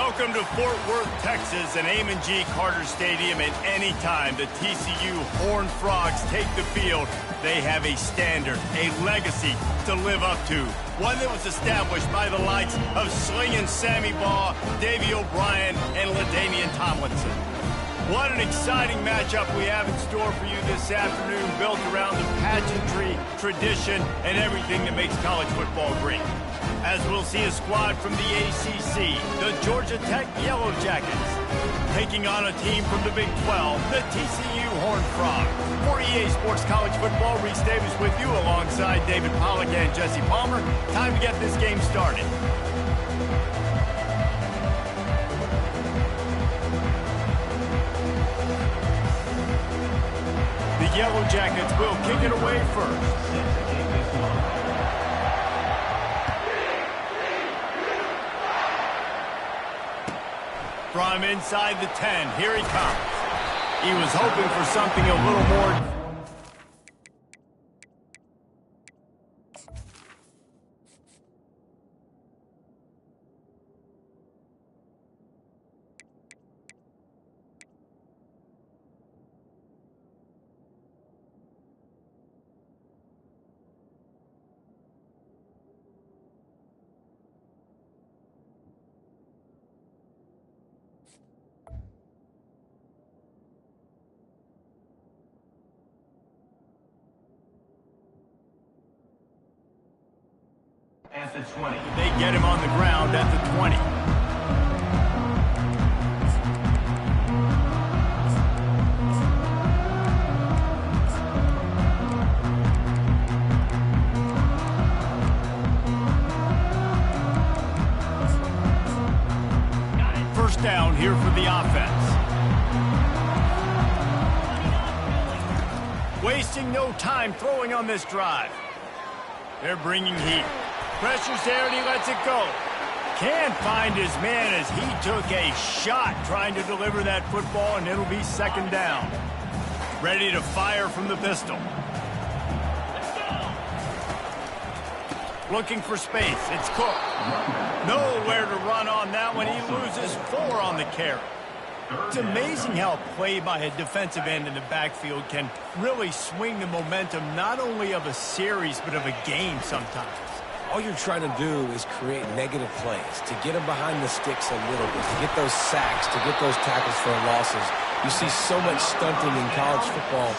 Welcome to Fort Worth, Texas, and Amon G. Carter Stadium, and anytime the TCU Horned Frogs take the field, they have a standard, a legacy to live up to. One that was established by the likes of Slingin' Sammy Baugh, Davey O'Brien, and LaDainian Tomlinson. What an exciting matchup we have in store for you this afternoon, built around the pageantry, tradition, and everything that makes college football great. As we'll see a squad from the ACC, the Georgia Tech Yellow Jackets, taking on a team from the Big 12, the TCU Horned Frogs. For EA Sports College Football, Reese Davis with you alongside David Pollack and Jesse Palmer. Time to get this game started. The Yellow Jackets will kick it away first. From inside the 10, here he comes. He was hoping for something a little more. At the 20. They get him on the ground at the 20. First down here for the offense. Wasting no time throwing on this drive. They're bringing heat. Pressure's there and he lets it go. Can't find his man as he took a shot trying to deliver that football, and it'll be second down. Ready to fire from the pistol. Looking for space. It's Cook. Nowhere to run on that one. He loses 4 on the carry. It's amazing how play by a defensive end in the backfield can really swing the momentum not only of a series but of a game sometimes. All you're trying to do is create negative plays, to get them behind the sticks a little bit, to get those sacks, to get those tackles for losses. You see so much stunting in college football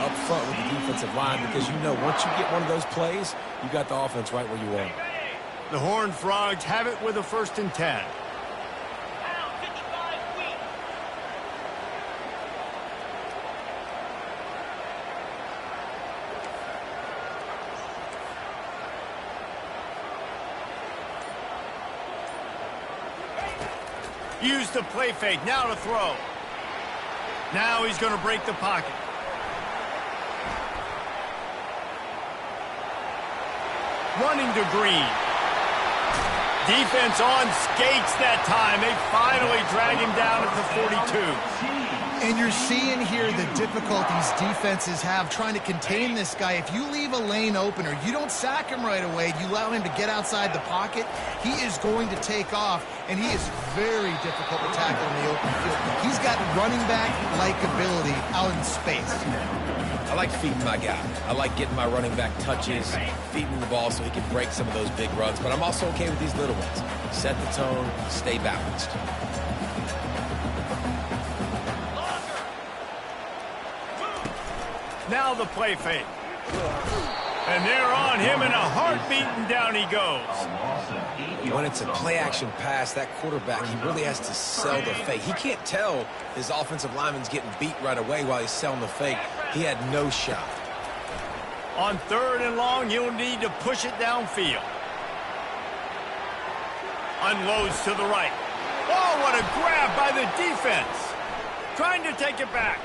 up front with the defensive line because you know once you get one of those plays, you got the offense right where you want it. The Horned Frogs have it with a 1st and 10. Use the play fake, now to throw. Now he's going to break the pocket. Running to Green. Defense on skates that time. They finally drag him down at the 42. And you're seeing here the difficulties defenses have trying to contain this guy. If you leave a lane open or you don't sack him right away, you allow him to get outside the pocket, he is going to take off, and he is very difficult to tackle in the open field. He's got running back-like ability out in space. I like feeding my guy. I like getting my running back touches, feeding the ball so he can break some of those big runs, but I'm also okay with these little ones. Set the tone, stay balanced. Now the play fake. And they're on him in a heartbeat, and down he goes. When it's a play-action pass, that quarterback, he really has to sell the fake. He can't tell his offensive lineman's getting beat right away while he's selling the fake. He had no shot. On 3rd and long, he'll need to push it downfield. Unloads to the right. Oh, what a grab by the defense. Trying to take it back.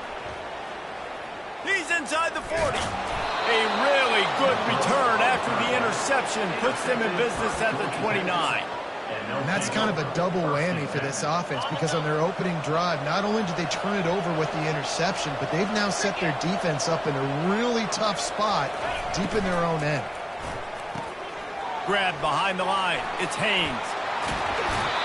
He's inside the 40. A really good return after the interception puts them in business at the 29. And that's kind of a double whammy for this offense because on their opening drive, not only did they turn it over with the interception, but they've now set their defense up in a really tough spot deep in their own end. Grab behind the line. It's Haynes.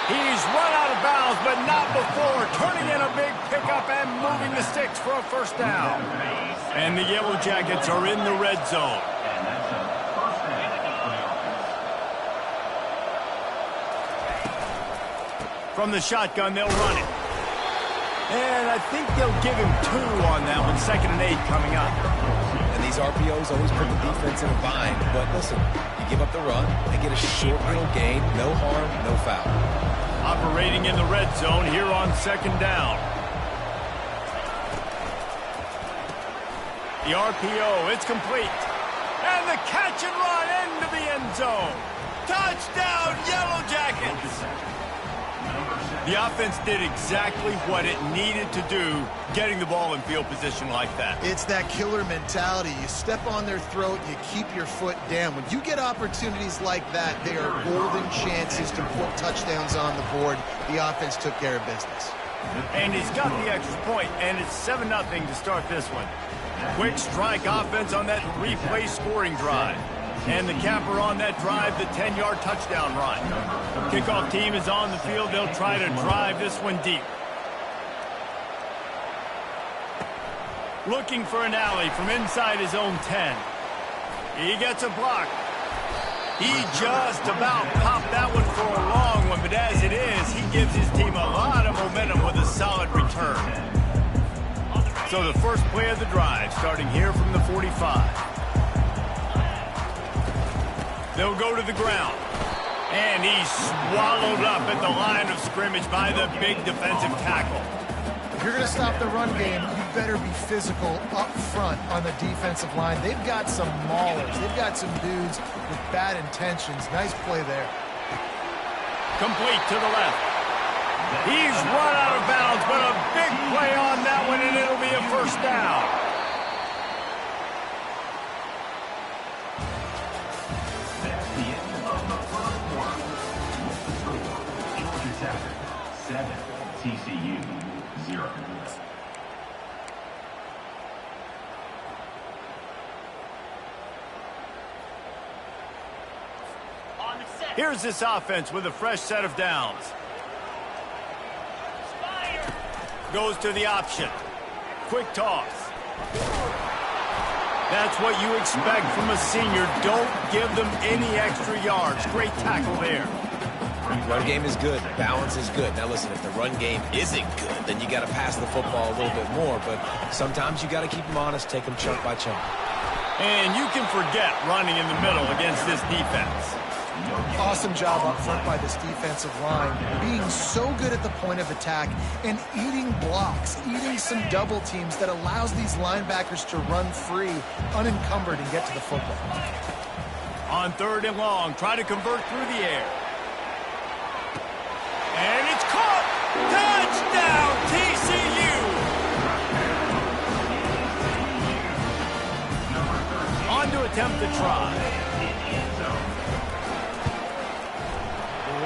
He's run out of bounds, but not before turning in a big pickup and moving the sticks for a first down. And the Yellow Jackets are in the red zone. From the shotgun, they'll run it. And I think they'll give him 2 on that one. 2nd and 8 coming up. And these RPOs always put the defense in a bind. But listen, you give up the run, they get a short little gain, no harm, no foul. Operating in the red zone here on 2nd down. The RPO, it's complete. And the catch and run into the end zone. Touchdown, Yellow Jackets! The offense did exactly what it needed to do, getting the ball in field position like that. It's that killer mentality. You step on their throat, you keep your foot down. When you get opportunities like that, they are golden chances to put touchdowns on the board. The offense took care of business. And he's got the extra point, and it's 7-0 to start this one. Quick strike offense on that 3-play scoring drive. And the capper on that drive, the 10-yard touchdown run. Kickoff team is on the field. They'll try to drive this one deep. Looking for an alley from inside his own 10. He gets a block. He just about popped that one for a long one, but as it is, he gives his team a lot of momentum with a solid return. So the first play of the drive, starting here from the 45. They'll go to the ground. And he's swallowed up at the line of scrimmage by the big defensive tackle. If you're going to stop the run game, you better be physical up front on the defensive line. They've got some maulers. They've got some dudes with bad intentions. Nice play there. Complete to the left. He's run out of bounds, but a big play on that one, and it'll be a first down. TCU 0. Here's this offense with a fresh set of downs. Goes to the option. Quick toss. That's what you expect from a senior. Don't give them any extra yards. Great tackle there. Run game is good. Balance is good. Now listen, if the run game isn't good, then you got to pass the football a little bit more. But sometimes you got to keep them honest, take them chunk by chunk. And you can forget running in the middle against this defense. Awesome job up front by this defensive line, being so good at the point of attack and eating blocks, eating some double teams that allows these linebackers to run free, unencumbered, and get to the football. On 3rd and long, try to convert through the air. And it's caught! Touchdown, TCU! On to attempt the try.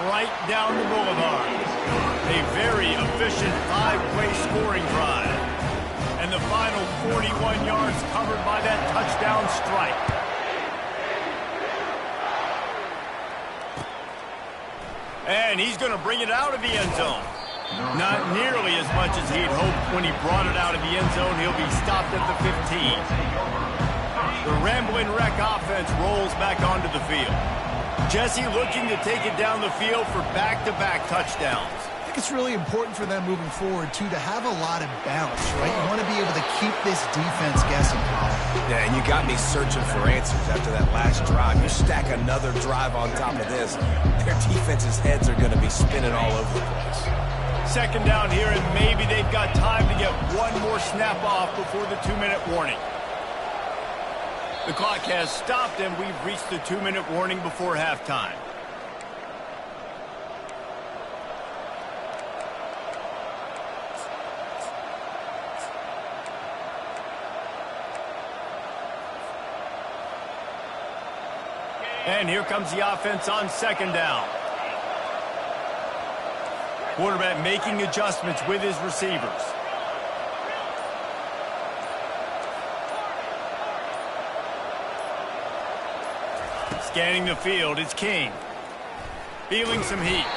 Right down the boulevard. A very efficient 5-play scoring drive. And the final 41 yards covered by that touchdown strike. And he's going to bring it out of the end zone. Not nearly as much as he'd hoped when he brought it out of the end zone. He'll be stopped at the 15. The Rambling Wreck offense rolls back onto the field. Jesse looking to take it down the field for back-to-back touchdowns. I think it's really important for them moving forward, too, to have a lot of balance, right? You want to be able to keep this defense guessing. Yeah, and you got me searching for answers after that last drive. You stack another drive on top of this, their defense's heads are going to be spinning all over the place. 2nd down here, and maybe they've got time to get one more snap off before the 2-minute warning. The clock has stopped, and we've reached the 2-minute warning before halftime. And here comes the offense on 2nd down. Quarterback making adjustments with his receivers. Scanning the field, it's King. Feeling some heat.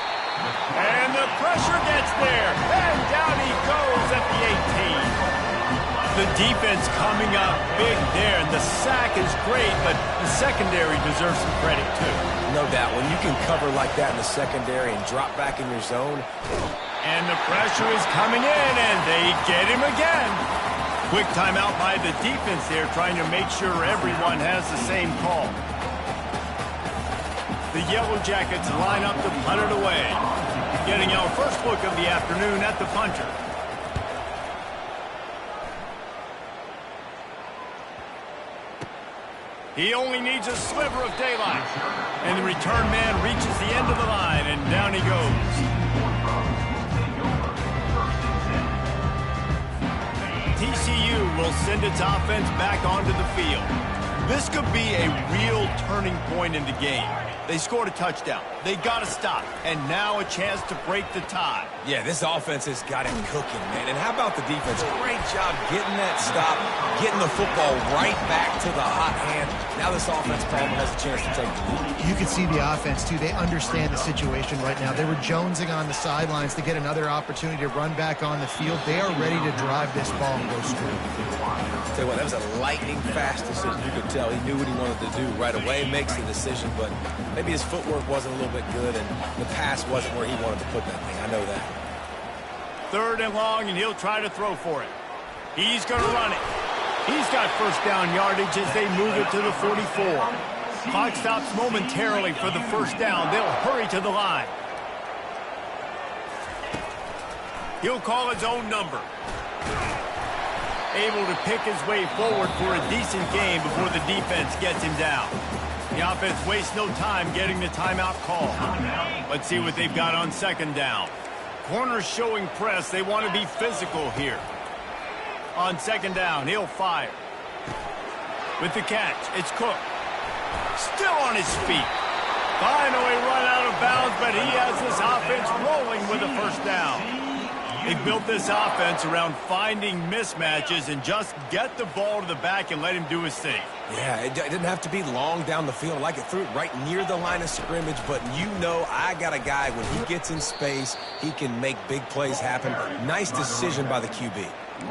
And the pressure gets there. And down he goes at the 18. The defense coming up big there, and the sack is great, but the secondary deserves some credit too. No doubt. When you can cover like that in the secondary and drop back in your zone. And the pressure is coming in, and they get him again. Quick timeout by the defense there, trying to make sure everyone has the same call. The Yellow Jackets line up to punt it away. Getting our first look of the afternoon at the punter. He only needs a sliver of daylight. And the return man reaches the end of the line, and down he goes. TCU will send its offense back onto the field. This could be a real turning point in the game. They scored a touchdown. They got to stop. And now a chance to break the tie. Yeah, this offense has got it cooking, man. And how about the defense? Great job getting that stop, getting the football right back to the hot hand. Now this offense probably has a chance to take the lead. You can see the offense, too. They understand the situation right now. They were jonesing on the sidelines to get another opportunity to run back on the field. They are ready to drive this ball and go straight. Tell you what, that was a lightning-fast decision. You could tell he knew what he wanted to do right away, makes the decision, but maybe his footwork wasn't a little bit good, and the pass wasn't where he wanted to put that thing. I know that. 3rd and long, and he'll try to throw for it. He's going to run it. He's got first down yardage as they move it to the 44. Clock stops momentarily for the first down. They'll hurry to the line. He'll call his own number. Able to pick his way forward for a decent game before the defense gets him down. The offense wastes no time getting the timeout call. Let's see what they've got on 2nd down. Corners showing press. They want to be physical here. On 2nd down, he'll fire. With the catch, it's Cook. Still on his feet. Finally run out of bounds, but he has this offense rolling with a first down. They built this offense around finding mismatches and just get the ball to the back and let him do his thing. Yeah, it didn't have to be long down the field. Like it threw it right near the line of scrimmage, but you know I got a guy, when he gets in space, he can make big plays happen. Nice decision by the QB. You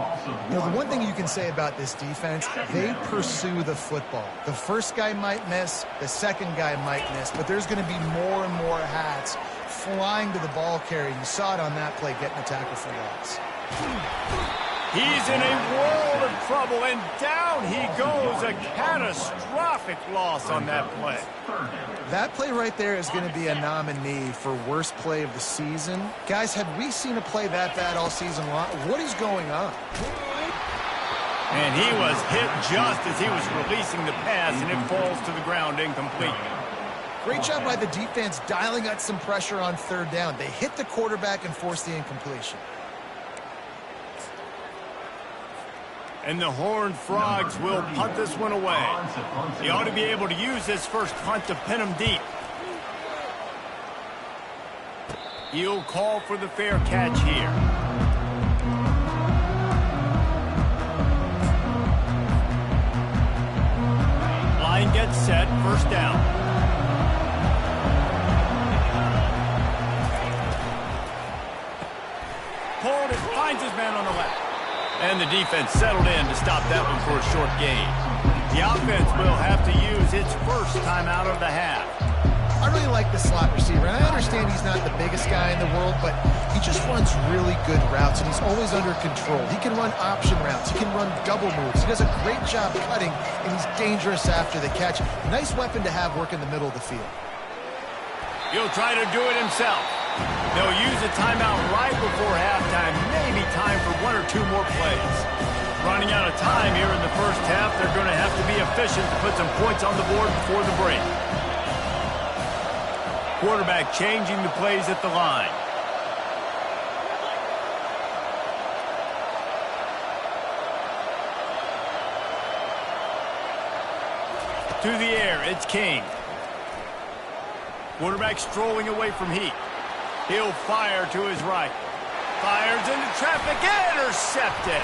know, the one thing you can say about this defense, they pursue the football. The first guy might miss, the second guy might miss, but there's going to be more and more hats flying to the ball carrier. You saw it on that play, getting a tackle for loss. He's in a world of trouble, and down he goes. A catastrophic loss on that play. That play right there is going to be a nominee for worst play of the season. Guys, have we seen a play that bad all season long? What is going on? And he was hit just as he was releasing the pass, and it falls to the ground incomplete. Great job by the defense dialing out some pressure on 3rd down. They hit the quarterback and forced the incompletion. And the Horned Frogs will punt this one away. He ought to be able to use this first punt to pin him deep. He'll call for the fair catch here. Line gets set, first down. Pulled and finds his man on the left. And the defense settled in to stop that one for a short gain. The offense will have to use its first timeout of the half. I really like the slot receiver. And I understand he's not the biggest guy in the world, but he just runs really good routes, and he's always under control. He can run option routes. He can run double moves. He does a great job cutting, and he's dangerous after the catch. Nice weapon to have work in the middle of the field. He'll try to do it himself. They'll use a timeout right before halftime, maybe time for 1 or 2 more plays. Running out of time here in the first half, they're going to have to be efficient to put some points on the board before the break. Quarterback changing the plays at the line. To the air, it's King. Quarterback strolling away from Heat. He'll fire to his right. Fires into traffic, intercepted.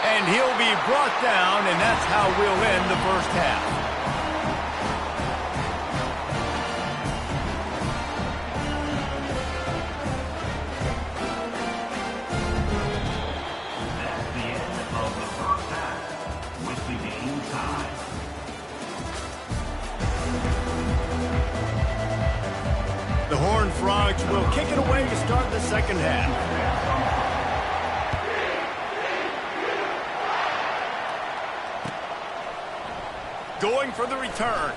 And he'll be brought down, and that's how we'll end the first half. kick it away to start the second half. Going for the return.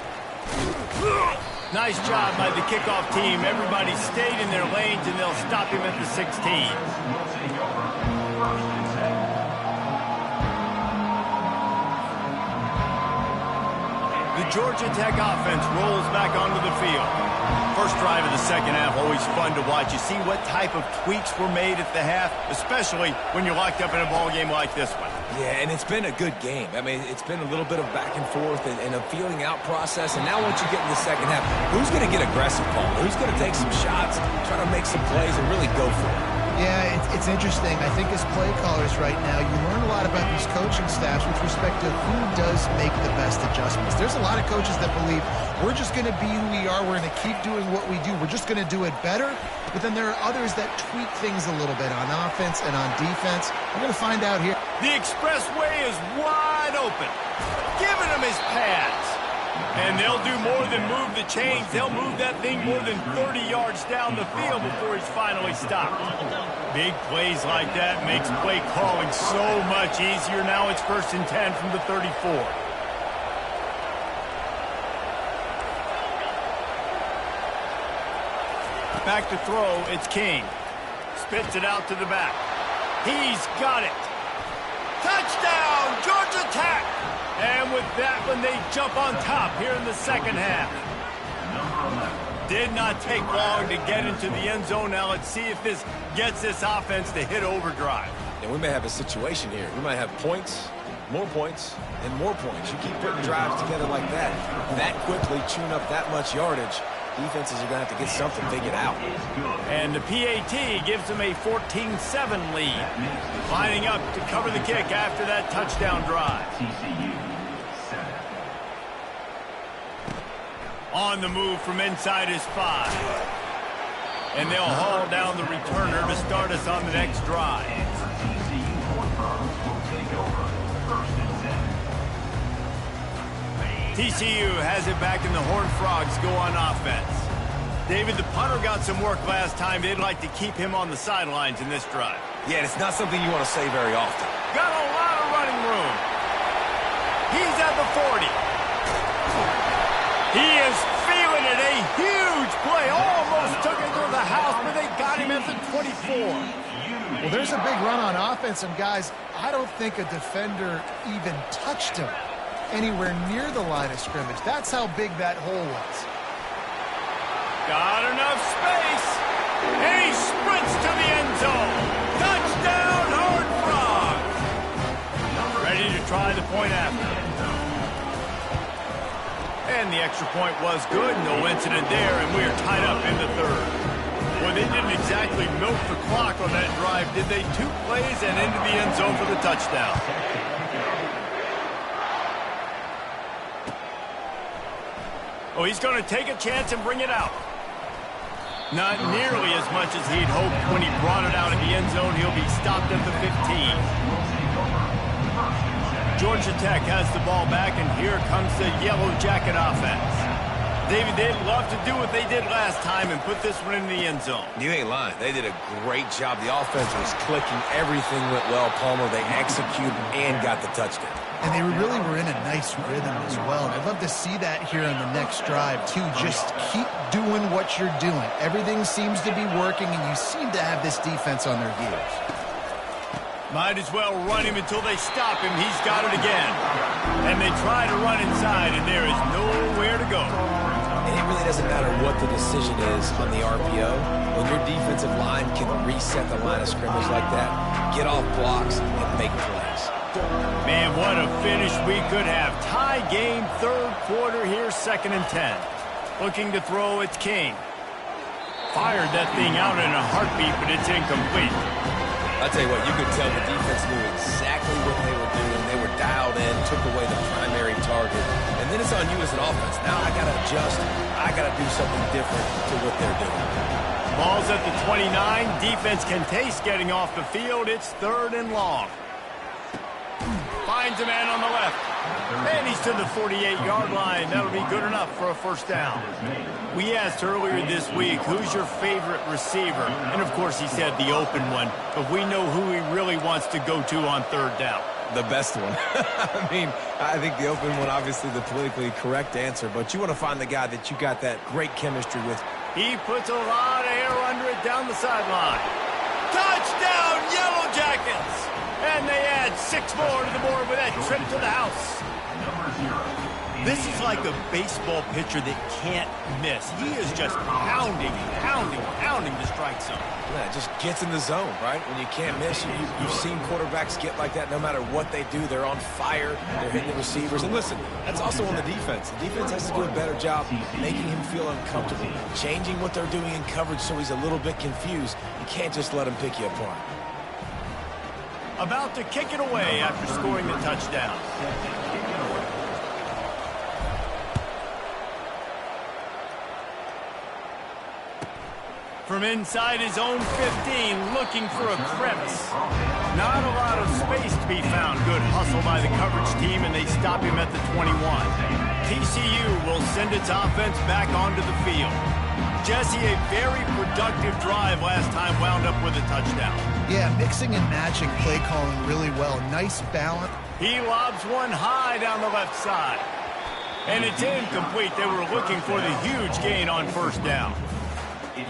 Nice job by the kickoff team. Everybody stayed in their lanes, and they'll stop him at the 16. The Georgia Tech offense rolls back onto the field. First drive of the second half, always fun to watch. You see what type of tweaks were made at the half, especially when you're locked up in a ball game like this one. Yeah, and it's been a good game. I mean, it's been a little bit of back and forth and a feeling out process. And now once you get in the second half, who's going to get aggressive, Paul? Who's going to take some shots, try to make some plays, and really go for it? Yeah, it's interesting. I think as play callers right now, you learn a lot about these coaching staffs with respect to who does make the best adjustments. There's a lot of coaches that believe we're just going to be who we are. We're going to keep doing what we do. We're just going to do it better. But then there are others that tweak things a little bit on offense and on defense. We're going to find out here. The expressway is wide open, giving him his pads. And they'll do more than move the chains. They'll move that thing more than 30 yards down the field before he's finally stopped. Big plays like that makes play calling so much easier. Now it's 1st and 10 from the 34. Back to throw, it's King. Spits it out to the back. He's got it. Touchdown, Georgia Tech! And with that one, they jump on top here in the second half. Did not take long to get into the end zone. Now let's see if this gets this offense to hit overdrive. And we may have a situation here. We might have points, and more points. You keep putting drives together like that quickly, chewing up that much yardage, defenses are going to have to get something figured out. And the PAT gives them a 14-7 lead. Lining up to cover the kick after that touchdown drive. On the move from inside his 5. And they'll haul down the returner to start us on the next drive. TCU has it back in the Horned Frogs go on offense. David, the punter got some work last time. They'd like to keep him on the sidelines in this drive. Yeah, it's not something you want to say very often. Got a lot of running room. He's at the 40. He is feeling it. A huge play. Almost took it to the house, but they got him at the 24. Well, there's a big run on offense, and guys, I don't think a defender even touched him anywhere near the line of scrimmage. That's how big that hole was. Got enough space, and he sprints to the end zone. Touchdown, Horned Frogs. Ready to try the point after. And the extra point was good. No incident there, and we are tied up in the third. Well, they didn't exactly milk the clock on that drive, did they? 2 plays and into the end zone for the touchdown. Oh, he's going to take a chance and bring it out. Not nearly as much as he'd hoped when he brought it out of the end zone. He'll be stopped at the 15. Georgia Tech has the ball back, and here comes the Yellow Jacket offense. David, they'd love to do what they did last time and put this one in the end zone. You ain't lying. They did a great job. The offense was clicking. Everything went well, Palmer. They executed and got the touchdown. And they really were in a nice rhythm as well. And I'd love to see that here on the next drive, too. Just keep doing what you're doing. Everything seems to be working, and you seem to have this defense on their heels. Might as well run him until they stop him. He's got it again. And they try to run inside, and there is nowhere to go. And it really doesn't matter what the decision is on the RPO. When your defensive line can reset the line of scrimmage like that, get off blocks and make plays. Man, what a finish we could have. Tie game, third quarter here, 2nd and 10. Looking to throw, it's King. Fired that thing out in a heartbeat, but it's incomplete. I'll tell you what, you could tell the defense knew exactly what they were doing. They were dialed in, took away the primary target. And then it's on you as an offense. Now I got to adjust. I got to do something different to what they're doing. Ball's at the 29. Defense can taste getting off the field. It's 3rd and long. Finds a man on the left. And he's to the 48-yard line. That'll be good enough for a first down. We asked earlier this week, who's your favorite receiver? And, of course, he said the open one. But we know who he really wants to go to on third down. The best one. I mean, I think the open one, obviously the politically correct answer. But you want to find the guy that you got that great chemistry with. He puts a lot of air under it down the sideline. Touchdown, Yellow Jackets! And they add 6 more to the board with that trip to the house. This is like a baseball pitcher that can't miss. He is just pounding the strike zone. Yeah, it just gets in the zone, right? When you can't miss, you've seen quarterbacks get like that no matter what they do. They're on fire. They're hitting the receivers. And listen, that's also on the defense. The defense has to do a better job making him feel uncomfortable, changing what they're doing in coverage so he's a little bit confused. You can't just let him pick you apart. About to kick it away after scoring the touchdown. From inside his own 15, looking for a crevice. Not a lot of space to be found. Good hustle by the coverage team, and they stop him at the 21. TCU will send its offense back onto the field. Jesse, a very productive drive last time, wound up with a touchdown. Yeah, mixing and matching play calling really well. Nice balance. He lobs one high down the left side. And it's incomplete. They were looking for the huge gain on first down.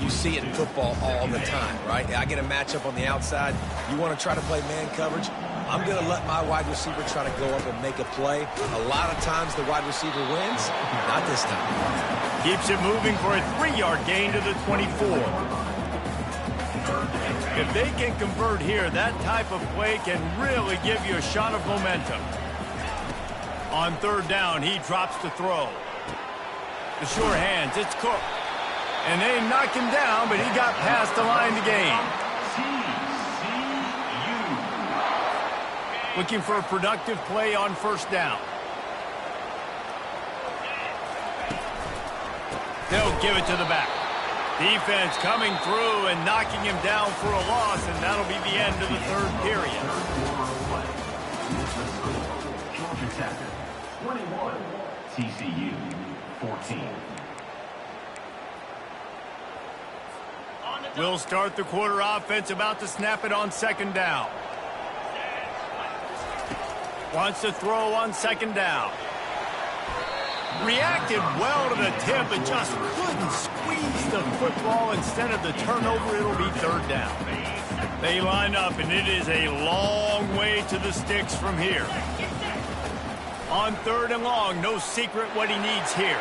You see it in football all the time, right? I get a matchup on the outside. You want to try to play man coverage? I'm going to let my wide receiver try to go up and make a play. A lot of times the wide receiver wins. Not this time. Keeps it moving for a 3-yard gain to the 24. If they can convert here, that type of play can really give you a shot of momentum. On third down, he drops to throw. The sure hands, it's Cook. And they knock him down, but he got past the line to gain. Looking for a productive play on first down. They'll give it to the back. Defense coming through and knocking him down for a loss, and that'll be the end of the third period. 21, TCU 14. We'll start the quarter offense, about to snap it on second down. Wants to throw on second down. Reacted well to the tip, but just couldn't squeeze the football. Instead of the turnover, it'll be third down. They line up, and it is a long way to the sticks from here. On third and long, no secret what he needs here.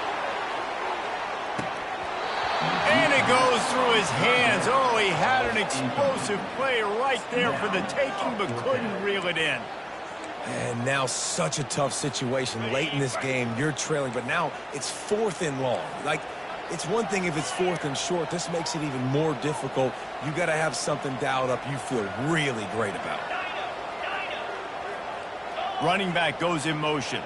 And it goes through his hands. Oh, he had an explosive play right there for the taking, but couldn't reel it in. And now such a tough situation. Late in this game, you're trailing, but now it's fourth and long. Like, it's one thing if it's fourth and short. This makes it even more difficult. You got to have something dialed up you feel really great about. Running back goes in motion.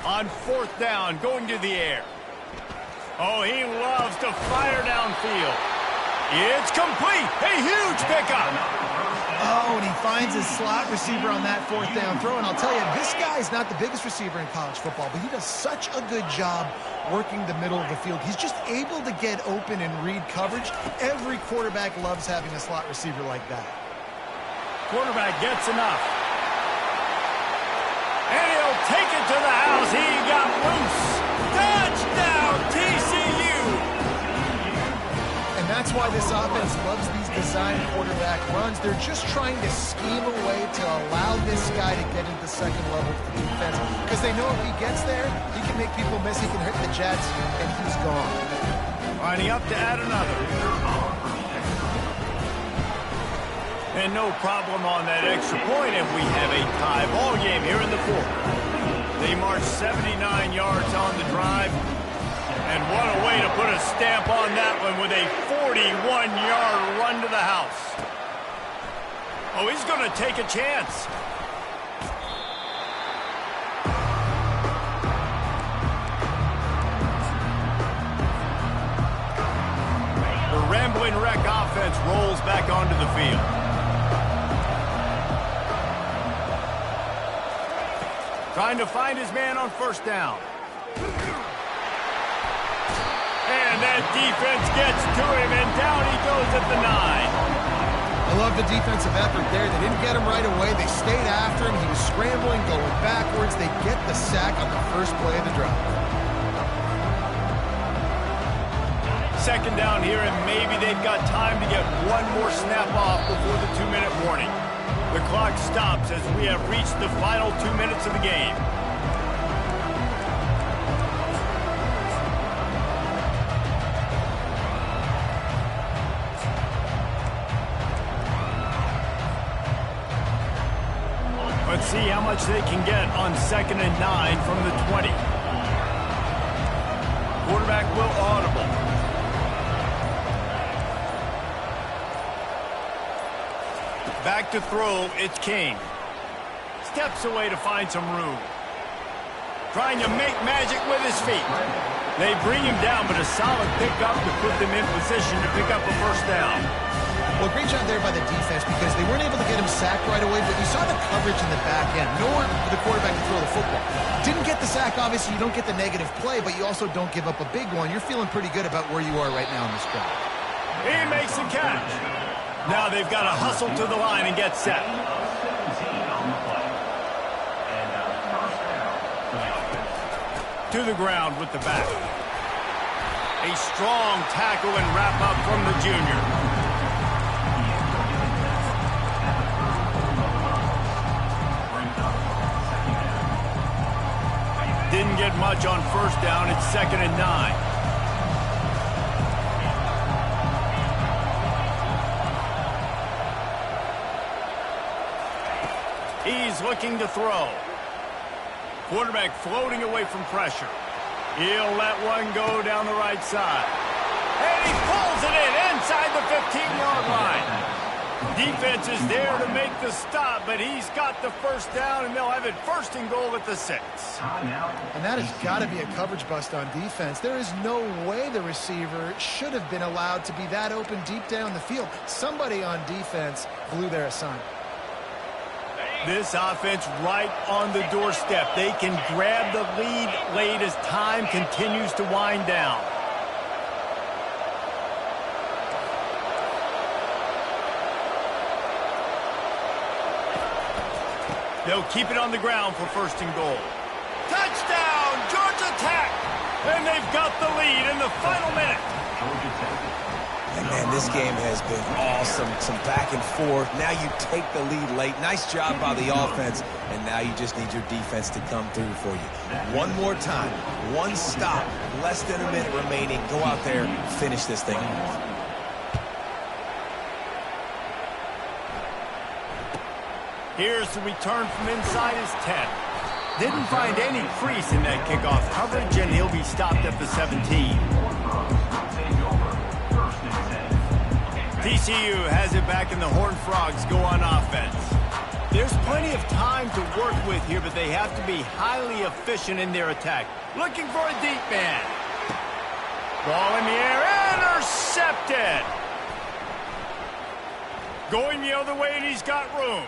On fourth down, going to the air. Oh, he loves to fire downfield. It's complete. A huge pickup. Oh, and he finds his slot receiver on that fourth down throw. And I'll tell you, this guy's not the biggest receiver in college football, but he does such a good job working the middle of the field. He's just able to get open and read coverage. Every quarterback loves having a slot receiver like that. Quarterback gets enough. And he'll take it to the house. He got loose. Touchdown, TCU. And that's why this offense loves these design quarterback runs. They're just trying to scheme a way to allow this guy to get into the second level of the defense. Because they know if he gets there, he can make people miss. He can hit the Jets, and he's gone. Lining up to add another. And no problem on that extra point, and we have a tie ball game here in the fourth. They march 79 yards on the drive. And what a way to put a stamp on that one with a 41-yard run to the house. Oh, he's going to take a chance. The Rambling Wreck offense rolls back onto the field. Trying to find his man on first down. And that defense gets to him, and down he goes at the 9. I love the defensive effort there. They didn't get him right away. They stayed after him. He was scrambling, going backwards. They get the sack on the first play of the drive. Second down here, and maybe they've got time to get one more snap off before the 2-minute warning. The clock stops as we have reached the final 2 minutes of the game. Let's see how much they can get on 2nd and 9 from the 20. Quarterback will audible. Back to throw, it's King. Steps away to find some room. Trying to make magic with his feet. They bring him down, but a solid pickup to put them in position to pick up a first down. Well, great job there by the defense because they weren't able to get him sacked right away, but you saw the coverage in the back end. Nowhere for the quarterback to throw the football. Didn't get the sack, obviously. You don't get the negative play, but you also don't give up a big one. You're feeling pretty good about where you are right now in this drive. He makes the catch. Now they've got to hustle to the line and get set. To the ground with the back. A strong tackle and wrap up from the junior. Didn't get much on first down. It's 2nd and 9. He's looking to throw. Quarterback floating away from pressure. He'll let one go down the right side. And he pulls it in inside the 15-yard line. Defense is there to make the stop, but he's got the first down, and they'll have it 1st and goal at the 6. And that has got to be a coverage bust on defense. There is no way the receiver should have been allowed to be that open deep down the field. Somebody on defense blew their assignment. This offense right on the doorstep. They can grab the lead late as time continues to wind down. They'll keep it on the ground for 1st and goal. Touchdown, Georgia Tech! And they've got the lead in the final minute. And man, this game has been awesome. Some back and forth. Now you take the lead late. Nice job by the offense. And now you just need your defense to come through for you. One more time. One stop. Less than a minute remaining. Go out there, finish this thing off. Here's the return from inside his 10. Didn't find any crease in that kickoff coverage, and he'll be stopped at the 17. TCU has it back, and the Horned Frogs go on offense. There's plenty of time to work with here, but they have to be highly efficient in their attack. Looking for a deep man. Ball in the air, intercepted. Going the other way, and he's got room.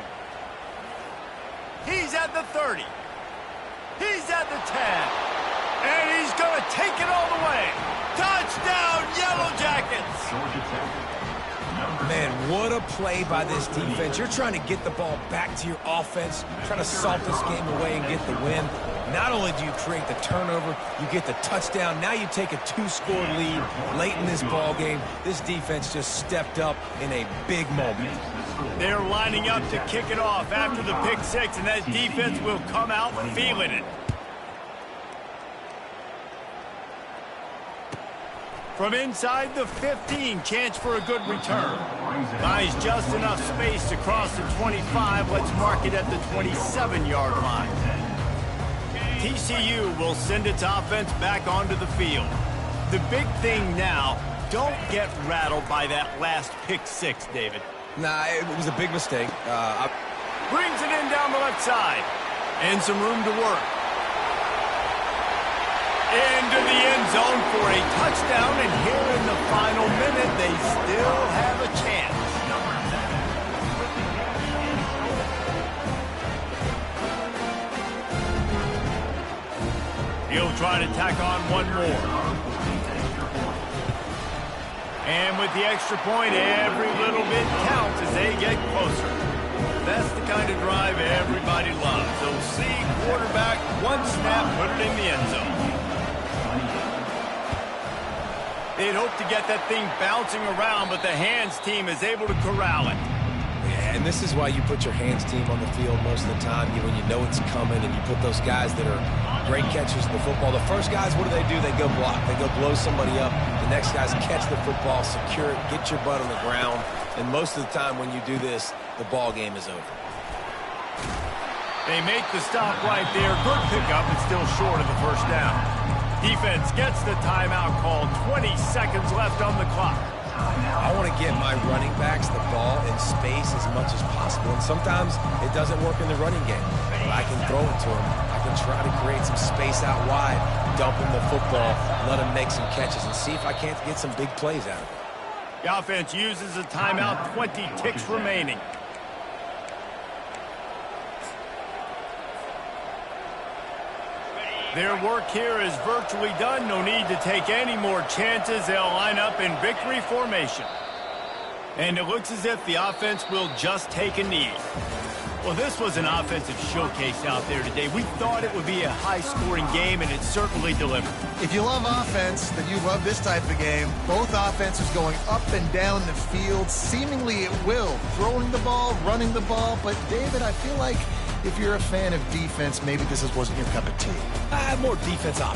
He's at the 30. He's at the 10. And he's going to take it all the way. Touchdown, Yellow Jackets. Man, what a play by this defense. You're trying to get the ball back to your offense, trying to salt this game away and get the win. Not only do you create the turnover, you get the touchdown. Now you take a 2-score lead late in this ball game. This defense just stepped up in a big moment. They're lining up to kick it off after the pick 6, and that defense will come out feeling it. From inside the 15, chance for a good return. Buys just enough space to cross the 25. Let's mark it at the 27-yard line. TCU will send its offense back onto the field. The big thing now, don't get rattled by that last pick 6, David. Nah, it was a big mistake. Brings it in down the left side. And some room to work. Into the end zone for a touchdown, and here in the final minute, they still have a chance. try to tack on one more. And with the extra point, every little bit counts as they get closer. That's the kind of drive everybody loves. They'll see quarterback, one snap, put it in the end zone. They'd hope to get that thing bouncing around, but the hands team is able to corral it. Yeah, and this is why you put your hands team on the field most of the time, when you know it's coming, and you put those guys that are great catchers of the football. The first guys, what do? They go block. They go blow somebody up. The next guys catch the football, secure it, get your butt on the ground. And most of the time when you do this, the ball game is over. They make the stop right there. Good pickup, and still short of the first down. Defense gets the timeout called. 20 seconds left on the clock. I want to get my running backs the ball in space as much as possible. And sometimes it doesn't work in the running game. But I can throw it to them. I can try to create some space out wide, dump him the football, let him make some catches, and see if I can't get some big plays out of it. The offense uses a timeout, 20 ticks remaining. Their work here is virtually done. No need to take any more chances. They'll line up in victory formation. And it looks as if the offense will just take a knee. Well, this was an offensive showcase out there today. We thought it would be a high-scoring game, and it certainly delivered. If you love offense, then you love this type of game. Both offenses going up and down the field, seemingly at will. Throwing the ball, running the ball. But, David, I feel like if you're a fan of defense, maybe this wasn't your cup of tea. I have more defense options.